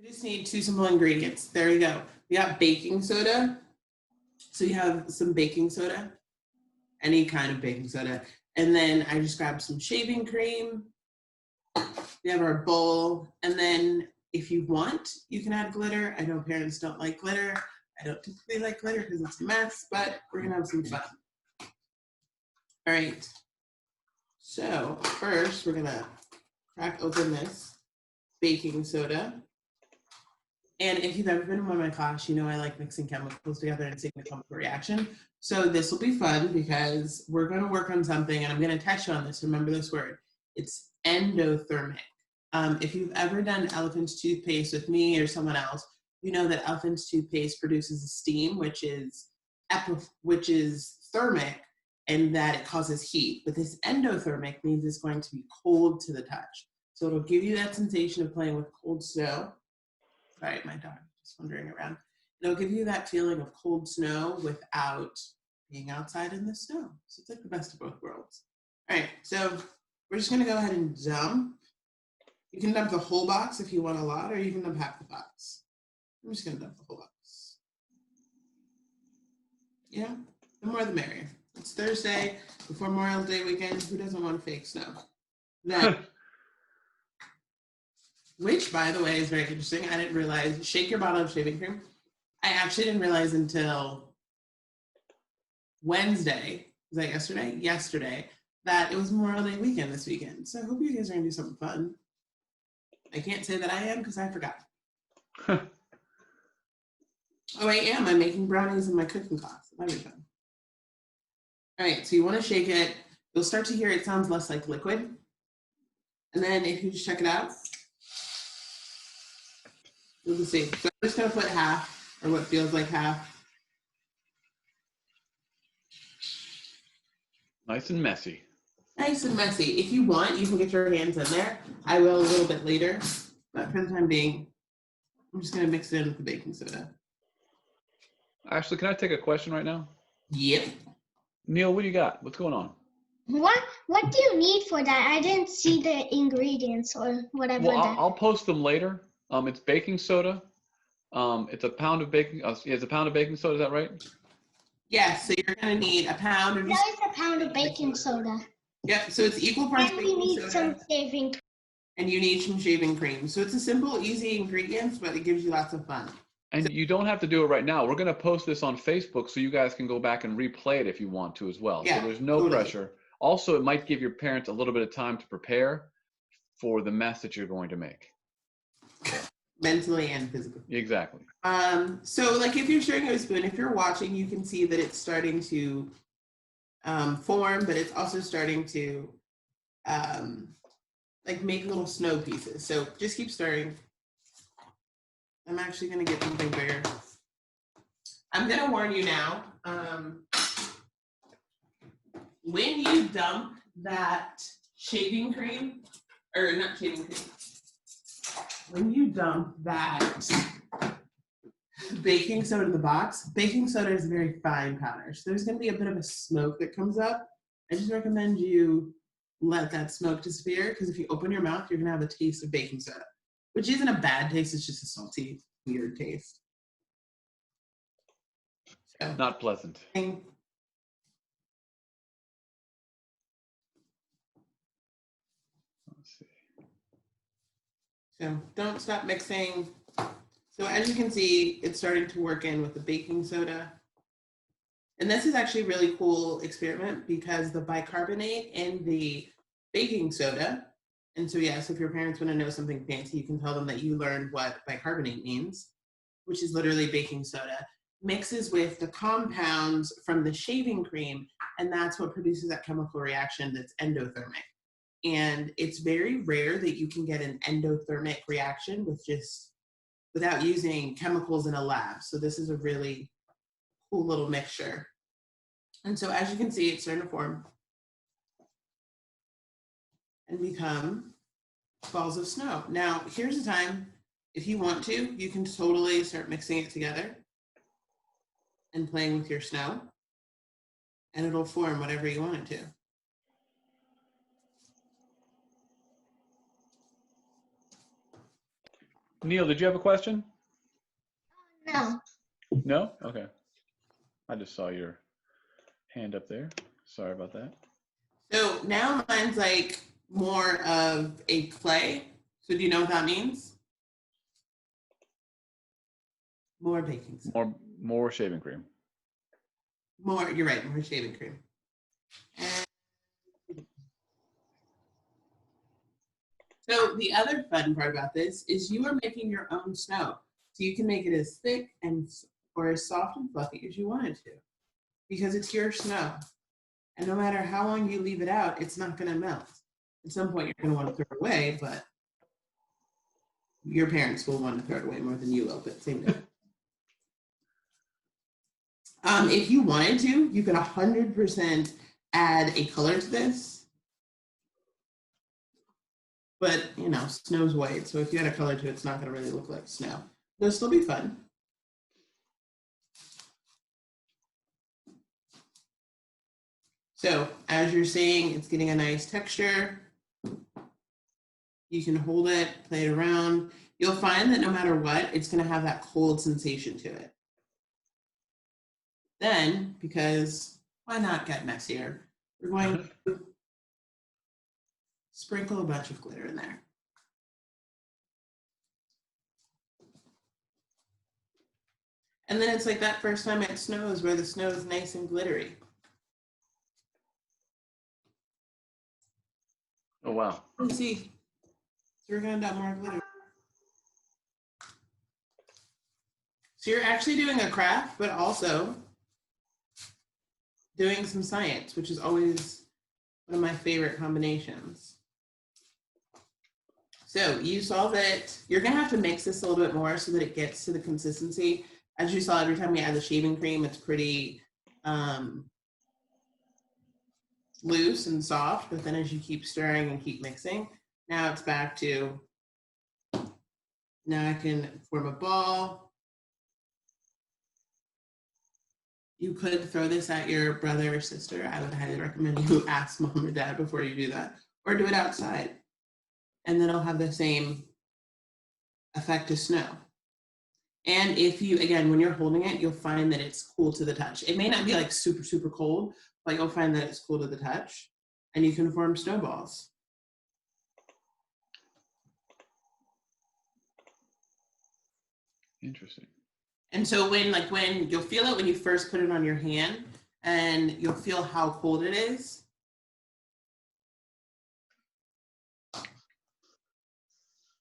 We just need 2 simple ingredients. There you go. We got baking soda. So you have some baking soda, any kind of baking soda. And then I just grabbed some shaving cream. We have our bowl. And then if you want, you can add glitter. I know parents don't like glitter. I don't typically like glitter because it's a mess, but we're gonna have some fun. All right. So first we're gonna crack open this baking soda. And if you've ever been in one of my class, you know I like mixing chemicals together and seeing the chemical reaction. So this will be fun because we're going to work on something, and I'm going to test you on this. Remember this word. It's endothermic. If you've ever done elephant's toothpaste with me or someone else, you know that elephant's toothpaste produces a steam, which is thermic, and that it causes heat. But this endothermic means it's going to be cold to the touch. So it'll give you that sensation of playing with cold snow. Sorry, my dog just wandering around. It'll give you that feeling of cold snow without being outside in the snow. So it's like the best of both worlds. All right, so we're just gonna go ahead and dump. You can dump the whole box if you want a lot, or you can dump half the box. I'm just gonna dump the whole box. Yeah, the more the merrier. It's Thursday before Memorial Day weekend. Who doesn't want fake snow? Then, which, by the way, is very interesting. I didn't realize, shake your bottle of shaving cream. I actually didn't realize until Wednesday, was that yesterday? Yesterday, that it was Memorial Day weekend this weekend. So I hope you guys are gonna do something fun. I can't say that I am because I forgot. Oh, I am. I'm making brownies in my cooking class. That'll be fun. All right, so you wanna shake it. You'll start to hear it sounds less like liquid. And then if you just check it out, you can see. So I'm just gonna put half, or what feels like half. Nice and messy. Nice and messy. If you want, you can get your hands in there. I will a little bit later, but for the time being, I'm just gonna mix it in with the baking soda. Ashley, can I take a question right now? Yep. Neil, what do you got? What's going on? What do you need for that? I didn't see the ingredients or whatever. Well, I'll post them later. It's baking soda. It's a pound of baking. It's a pound of baking soda. Is that right? Yes. So you're gonna need a pound of. That is a pound of baking soda. Yep. So it's equal parts And baking we need soda. some shaving cream. And you need some shaving cream. So it's a simple, easy ingredients, but it gives you lots of fun. And you don't have to do it right now. We're going to post this on Facebook so you guys can go back and replay it if you want to as well. Yeah, so there's no totally. pressure. Also, it might give your parents a little bit of time to prepare for the mess that you're going to make. Mentally and physically. Exactly. So like if you're sharing a spoon, if you're watching, you can see that it's starting to form, but it's also starting to like make little snow pieces. So just keep stirring. I'm actually gonna get something bigger. I'm gonna warn you now. When you dump that shaving cream, or not shaving cream, when you dump that baking soda in the box, baking soda is a very fine powder. So there's gonna be a bit of a smoke that comes up. I just recommend you let that smoke disappear, because if you open your mouth, you're gonna have a taste of baking soda, which isn't a bad taste, it's just a salty, weird taste. So, not pleasant. Let's see. So don't stop mixing. So as you can see, it's starting to work in with the baking soda. And this is actually a really cool experiment because the bicarbonate in the baking soda, and so yes, if your parents want to know something fancy, you can tell them that you learned what bicarbonate means, which is literally baking soda, mixes with the compounds from the shaving cream, and that's what produces that chemical reaction that's endothermic. And it's very rare that you can get an endothermic reaction without using chemicals in a lab. So this is a really cool little mixture. And so as you can see, it's starting to form and become balls of snow. Now, here's the time, if you want to, you can totally start mixing it together and playing with your snow, and it'll form whatever you want it to. Neil, did you have a question? No. No? Okay. I just saw your hand up there. Sorry about that. So now mine's like more of a clay. So do you know what that means? More baking soda. More shaving cream. More, you're right, more shaving cream. And so the other fun part about this is you are making your own snow. So you can make it as thick and or as soft and fluffy as you want it to, because it's your snow. And no matter how long you leave it out, it's not going to melt. At some point, you're going to want to throw it away, but your parents will want to throw it away more than you will, but same day. If you wanted to, you could 100% add a color to this. But, you know, snow's white, so if you add a color to it, it's not going to really look like snow. It'll still be fun. So as you're seeing, it's getting a nice texture. You can hold it, play it around. You'll find that no matter what, it's going to have that cold sensation to it. Then, because why not get messier, we're going to sprinkle a bunch of glitter in there. And then it's like that first time it snows where the snow is nice and glittery. Oh, wow. Let's see. So we're going to add more glitter. So you're actually doing a craft, but also doing some science, which is always one of my favorite combinations. So you saw that you're going to have to mix this a little bit more so that it gets to the consistency. As you saw, every time we add the shaving cream, it's pretty loose and soft, but then as you keep stirring and keep mixing, now it's back to, now I can form a ball. You could throw this at your brother or sister. I would highly recommend you ask mom or dad before you do that, or do it outside. And then it'll have the same effect as snow. And if you, again, when you're holding it, you'll find that it's cool to the touch. It may not be like super, super cold, but you'll find that it's cool to the touch, and you can form snowballs. Interesting. And so when you'll feel it when you first put it on your hand, and you'll feel how cold it is.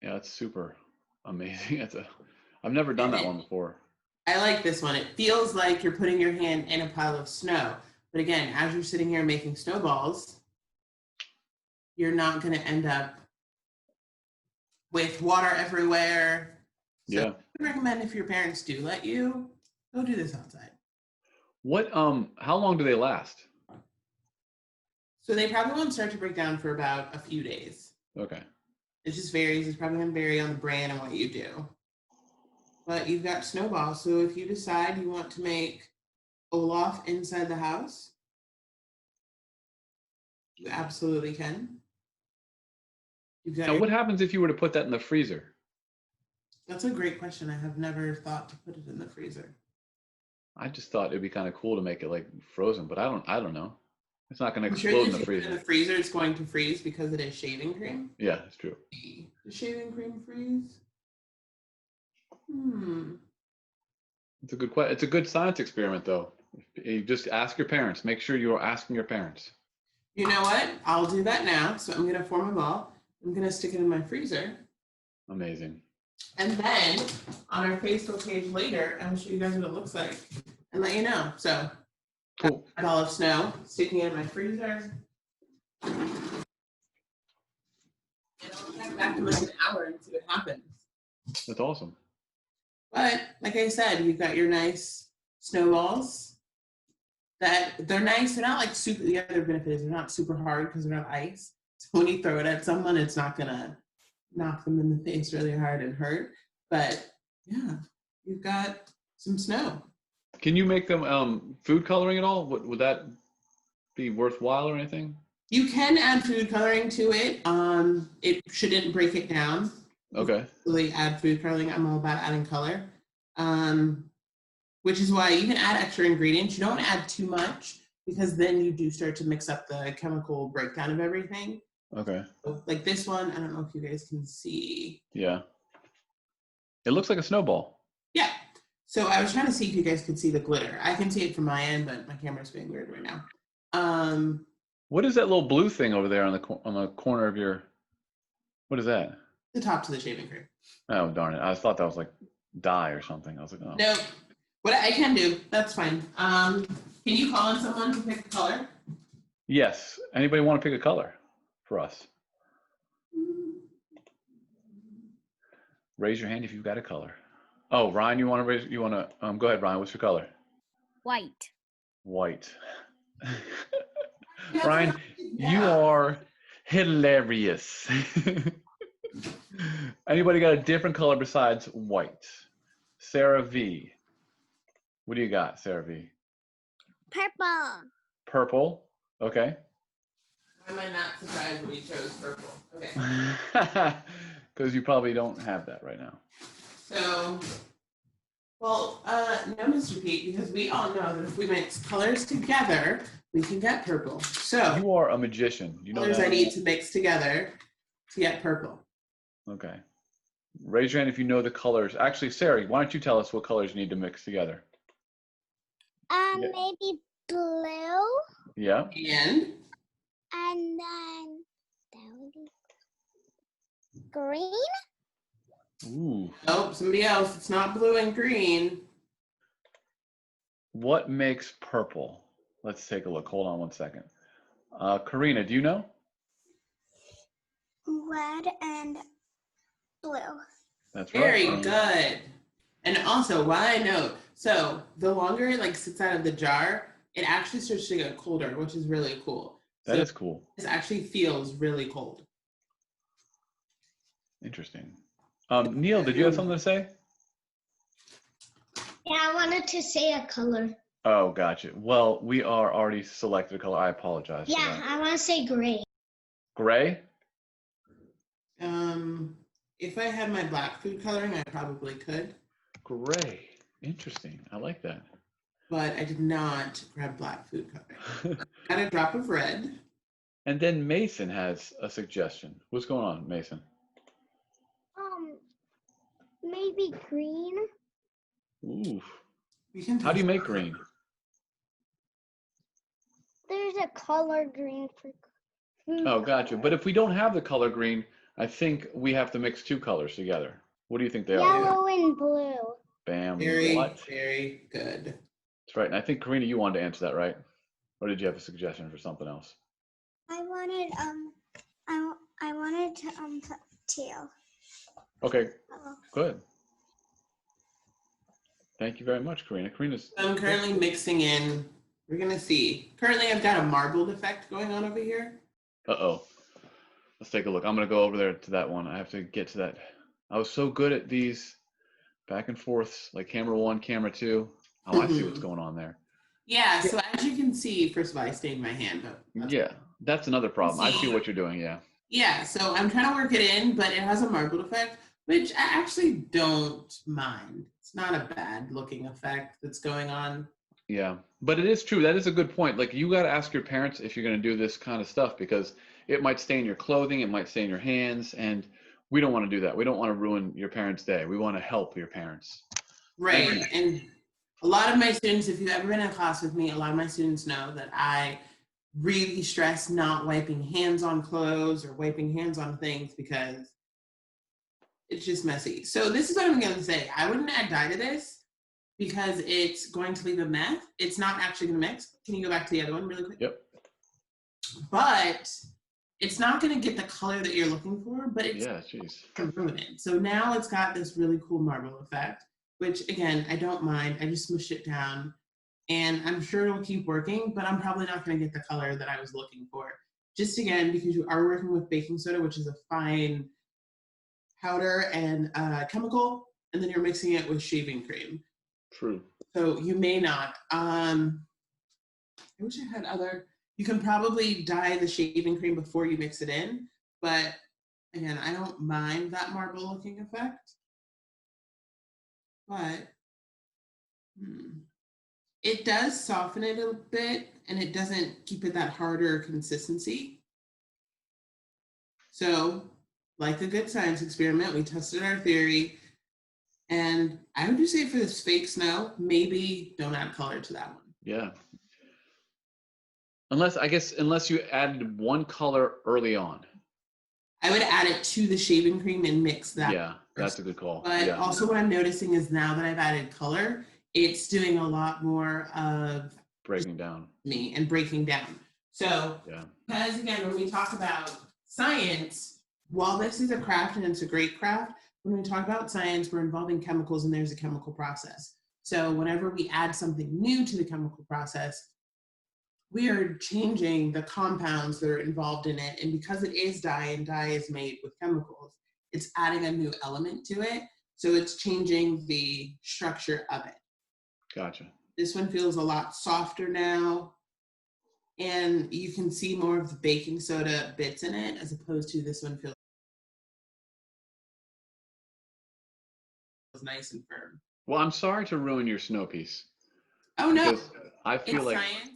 Yeah, it's super amazing. I've never done that one before. I like this one. It feels like you're putting your hand in a pile of snow. But again, as you're sitting here making snowballs, you're not going to end up with water everywhere. So Yeah. I recommend if your parents do let you, go do this outside. What, how long do they last? So they probably won't start to break down for about a few days. Okay. It just varies. It's probably going to vary on the brand and what you do. But you've got snowballs. So if you decide you want to make Olaf inside the house, you absolutely can. Now, what happens if you were to put that in the freezer? That's a great question. I have never thought to put it in the freezer. I just thought it'd be kind of cool to make it like frozen, but I don't know. It's not going to I'm explode sure in that the if you put it freezer. in the freezer, it's going to freeze because it is shaving cream. Yeah, it's true. The shaving cream freeze? It's a good science experiment, though. You just ask your parents. Make sure you're asking your parents. You know what? I'll do that now. So I'm going to form a ball. I'm going to stick it in my freezer. Amazing. And then on our Facebook page later, I'll show you guys what it looks like and let you know. So, Cool. a ball of snow, sticking it in my freezer. And I'll check back in like an hour and see what happens. That's awesome. But like I said, you've got your nice snowballs. That they're nice. They're not like super. The other benefit is they're not super hard because they're not ice. So when you throw it at someone, it's not gonna knock them in the face really hard and hurt. But yeah, you've got some snow. Can you make them food coloring at all? Would that be worthwhile or anything? You can add food coloring to it. It shouldn't break it down. Okay. Really add food coloring. I'm all about adding color. Which is why you can add extra ingredients. You don't add too much because then you do start to mix up the chemical breakdown of everything. Okay. So, like this one, I don't know if you guys can see. Yeah. It looks like a snowball. Yeah. So I was trying to see if you guys could see the glitter. I can see it from my end, but my camera's being weird right now. What is that little blue thing over there on the corner of your? What is that? The top to the shaving cream. Oh darn it! I thought that was like dye or something. I was like, oh. No. What I can do, that's fine. Can you call on someone to pick the color? Yes. Anybody want to pick a color for us? Raise your hand if you've got a color. Oh, Ryan, you want to raise? You want to? Go ahead, Ryan. What's your color? White. White. Ryan, you are hilarious. Anybody got a different color besides white? Sarah V. What do you got, Sarah V? Purple. Purple. Okay. Why am I not surprised when you chose purple? Okay. Because you probably don't have that right now. So, well, no, Mr. Pete, because we all know that if we mix colors together, we can get purple. So, You are a magician. You know colors that? I need to mix together to get purple. Okay. Raise your hand if you know the colors. Actually, Sarah, why don't you tell us what colors you need to mix together? Yeah. Maybe blue, Yeah. And and then that would be green. Ooh. oh, somebody else. It's not blue and green. What makes purple? Let's take a look. Hold on one second. Karina, do you know? Red and blue. That's right. Very Karina. good. And also, why I note, so the longer it like sits out of the jar, it actually starts to get colder, which is really cool. That So is cool. this actually feels really cold. Interesting. Neil, did you have something to say? Yeah, I wanted to say a color. Oh, gotcha. Well, we are already selected a color. I apologize for Yeah, that. I want to say gray. Gray? If I had my black food coloring, I probably could, Gray. Interesting. I like that. but I did not grab black food coloring. Got a drop of red. And then Mason has a suggestion. What's going on, Mason? Maybe green. Ooh. We can How do you make green? There's a color green for food. Oh, gotcha. But if we don't have the color green, I think we have to mix two colors together. What do you think they are? Yellow and blue. Bam. Very, What? very good. That's right. And I think, Karina, you wanted to answer that, right? Or did you have a suggestion for something else? I wanted I wanted to put teal. Okay, good. Thank you very much, Karina. Karina's. I'm currently mixing in, we're gonna see. Currently I've got a marbled effect going on over here. Uh-oh. Let's take a look. I'm going to go over there to that one. I have to get to that. I was so good at these back and forths, like camera one, camera two. Oh, I see what's going on there. Yeah, so as you can see, first of all, I stained my hand. But Yeah, that's another problem. I see what you're doing, yeah. yeah, so I'm trying to work it in, but it has a marbled effect, which I actually don't mind. It's not a bad looking effect that's going on. Yeah, but it is true. That is a good point. Like, you got to ask your parents if you're going to do this kind of stuff, because it might stain your clothing, it might stain your hands, and we don't want to do that. We don't want to ruin your parents' day. We want to help your parents. Right, and a lot of my students, if you've ever been in class with me, a lot of my students know that I really stress not wiping hands on clothes or wiping hands on things because it's just messy. So this is what I'm going to say. I wouldn't add dye to this because it's going to leave a mess. It's not actually going to mix. Can you go back to the other one really quick? Yep. But it's not going to get the color that you're looking for, but it's Yeah, jeez. to ruin it. So now it's got this really cool marble effect, which again, I don't mind. I just smushed it down and I'm sure it'll keep working, but I'm probably not going to get the color that I was looking for. Just again, because you are working with baking soda, which is a fine powder and chemical, and then you're mixing it with shaving cream. True. So you may not. I wish I had other. You can probably dye the shaving cream before you mix it in, but Again, I don't mind that marble looking effect, but it does soften it a bit and it doesn't keep it that harder consistency. So, like a good science experiment, we tested our theory. And I would just say for this fake snow, maybe don't add color to that one. Yeah. Unless you added one color early on. I would add it to the shaving cream and mix that. Yeah, that's a good call. But yeah. also what I'm noticing is now that I've added color, it's doing a lot more of breaking down me and breaking down. So, yeah. Because again, when we talk about science, while this is a craft and it's a great craft, when we talk about science, we're involving chemicals and there's a chemical process. So whenever we add something new to the chemical process, we are changing the compounds that are involved in it. And because it is dye and dye is made with chemicals, it's adding a new element to it. So it's changing the structure of it. Gotcha. This one feels a lot softer now. And you can see more of the baking soda bits in it as opposed to this one feels nice and firm. Well, I'm sorry to ruin your snow piece. Oh no, I feel it's like science.